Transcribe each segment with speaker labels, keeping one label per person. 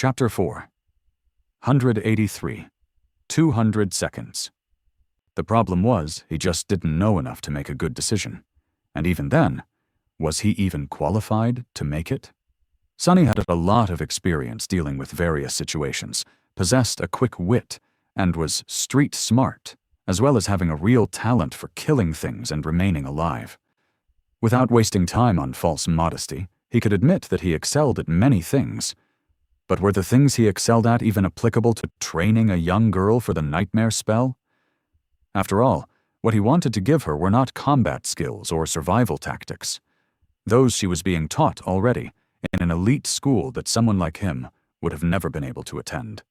Speaker 1: Chapter 4. 183. 200 seconds. The problem was, he just didn't know enough to make a good decision. And even then, was he even qualified to make it? Sonny had a lot of experience dealing with various situations, possessed a quick wit, and was street smart, as well as having a real talent for killing things and remaining alive. Without wasting time on false modesty, he could admit that he excelled at many things. But were the things he excelled at even applicable to training a young girl for the nightmare spell? After all, what he wanted to give her were not combat skills or survival tactics. Those she was being taught already, in an elite school that someone like him would have never been able to attend.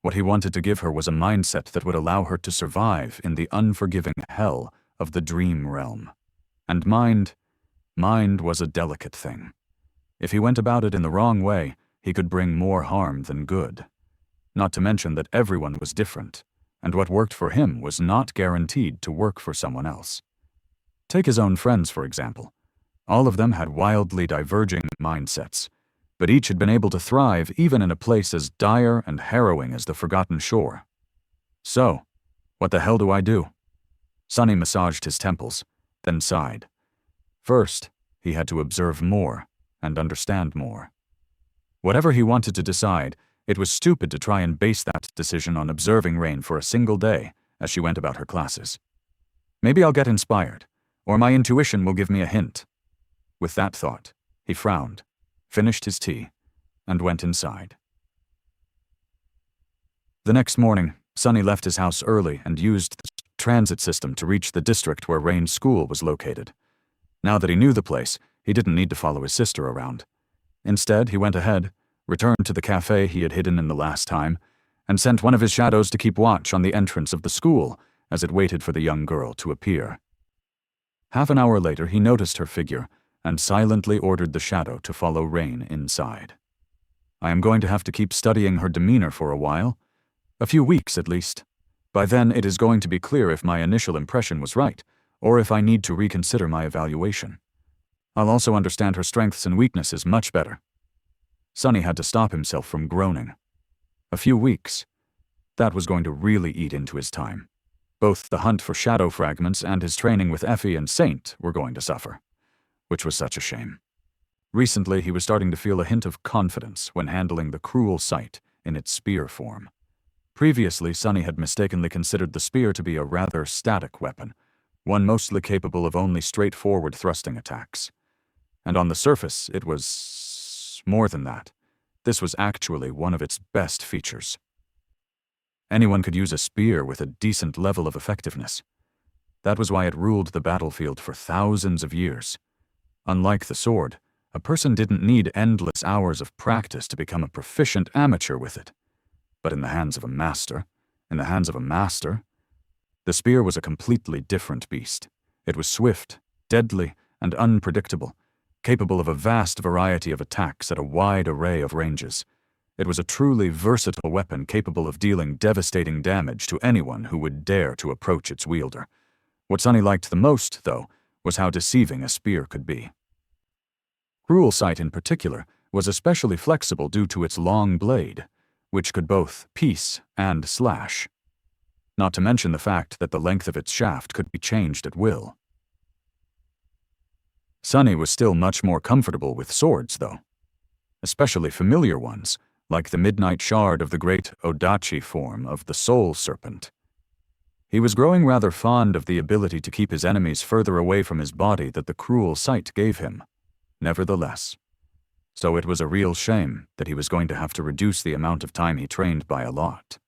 Speaker 1: What he wanted to give her was a mindset that would allow her to survive in the unforgiving hell of the dream realm. And mind was a delicate thing. If he went about it in the wrong way, he could bring more harm than good. Not to mention that everyone was different, and what worked for him was not guaranteed to work for someone else. Take his own friends, for example. All of them had wildly diverging mindsets, but each had been able to thrive even in a place as dire and harrowing as the Forgotten Shore. So, what the hell do I do? Sonny massaged his temples, then sighed. First, he had to observe more and understand more. Whatever he wanted to decide, it was stupid to try and base that decision on observing Rain for a single day as she went about her classes. Maybe I'll get inspired, or my intuition will give me a hint. With that thought, he frowned, finished his tea, and went inside. The next morning, Sonny left his house early and used the transit system to reach the district where Rain's school was located. Now that he knew the place, he didn't need to follow his sister around. Instead, he went ahead, returned to the cafe he had hidden in the last time, and sent one of his shadows to keep watch on the entrance of the school as it waited for the young girl to appear. Half an hour later, he noticed her figure and silently ordered the shadow to follow Rain inside. I am going to have to keep studying her demeanor for a while. A few weeks, at least. By then, it is going to be clear if my initial impression was right, or if I need to reconsider my evaluation. I'll also understand her strengths and weaknesses much better. Sonny had to stop himself from groaning. A few weeks. That was going to really eat into his time. Both the hunt for shadow fragments and his training with Effie and Saint were going to suffer, which was such a shame. Recently, he was starting to feel a hint of confidence when handling the cruel sight in its spear form. Previously, Sonny had mistakenly considered the spear to be a rather static weapon, one mostly capable of only straightforward thrusting attacks. And on the surface, it was more than that. This was actually one of its best features. Anyone could use a spear with a decent level of effectiveness. That was why it ruled the battlefield for thousands of years. Unlike the sword, a person didn't need endless hours of practice to become a proficient amateur with it. But in the hands of a master, the spear was a completely different beast. It was swift, deadly, and unpredictable, capable of a vast variety of attacks at a wide array of ranges. It was a truly versatile weapon capable of dealing devastating damage to anyone who would dare to approach its wielder. What Sonny liked the most, though, was how deceiving a spear could be. Cruel Sight in particular was especially flexible due to its long blade, which could both piece and slash. Not to mention the fact that the length of its shaft could be changed at will. Sonny was still much more comfortable with swords, though, especially familiar ones, like the Midnight Shard of the great Odachi form of the Soul Serpent. He was growing rather fond of the ability to keep his enemies further away from his body that the Cruel Sight gave him. Nevertheless, so it was a real shame that he was going to have to reduce the amount of time he trained by a lot.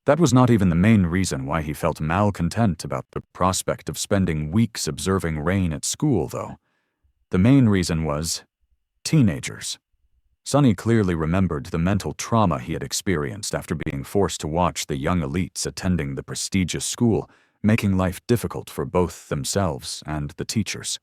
Speaker 1: That was not even the main reason why he felt malcontent about the prospect of spending weeks observing Rain at school, though. The main reason was teenagers. Sonny clearly remembered the mental trauma he had experienced after being forced to watch the young elites attending the prestigious school, making life difficult for both themselves and the teachers.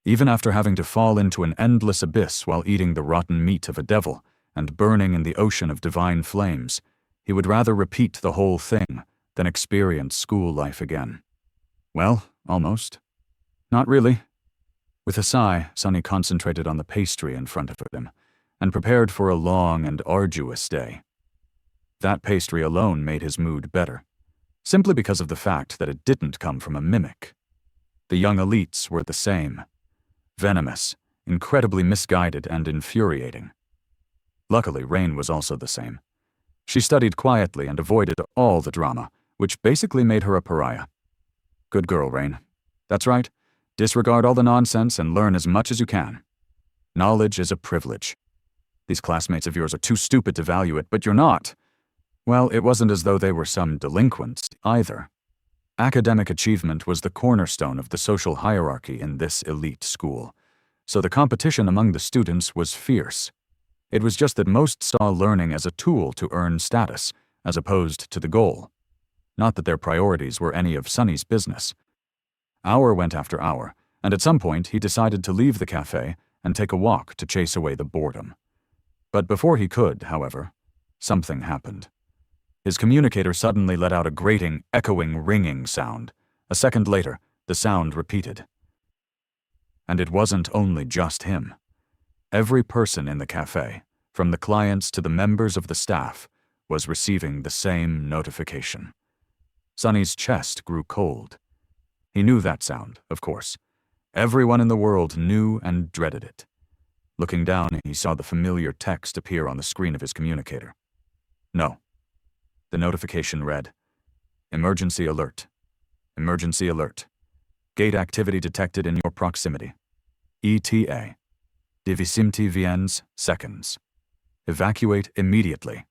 Speaker 1: Even after having to fall into an endless abyss while eating the rotten meat of a devil and burning in the ocean of divine flames, he would rather repeat the whole thing than experience school life again. Well, almost. Not really. With a sigh, Sonny concentrated on the pastry in front of him, and prepared for a long and arduous day. That pastry alone made his mood better, simply because of the fact that it didn't come from a mimic. The young elites were the same. Venomous, incredibly misguided, and infuriating. Luckily, Rain was also the same. She studied quietly and avoided all the drama, which basically made her a pariah. Good girl, Rain. That's right. Disregard all the nonsense and learn as much as you can. Knowledge is a privilege. These classmates of yours are too stupid to value it, but you're not. Well, it wasn't as though they were some delinquents, either. Academic achievement was the cornerstone of the social hierarchy in this elite school, so the competition among the students was fierce. It was just that most saw learning as a tool to earn status, as opposed to the goal. Not that their priorities were any of Sunny's business. Hour went after hour, and at some point he decided to leave the cafe and take a walk to chase away the boredom. But before he could, however, something happened. His communicator suddenly let out a grating, echoing, ringing sound. A second later, the sound repeated. And it wasn't only just him. Every person in the cafe, from the clients to the members of the staff, was receiving the same notification. Sunny's chest grew cold. He knew that sound, of course. Everyone in the world knew and dreaded it. Looking down, he saw the familiar text appear on the screen of his communicator. No. The notification read, "Emergency alert. Emergency alert. Gate activity detected in your proximity. ETA. Divisimti viens seconds. Evacuate immediately."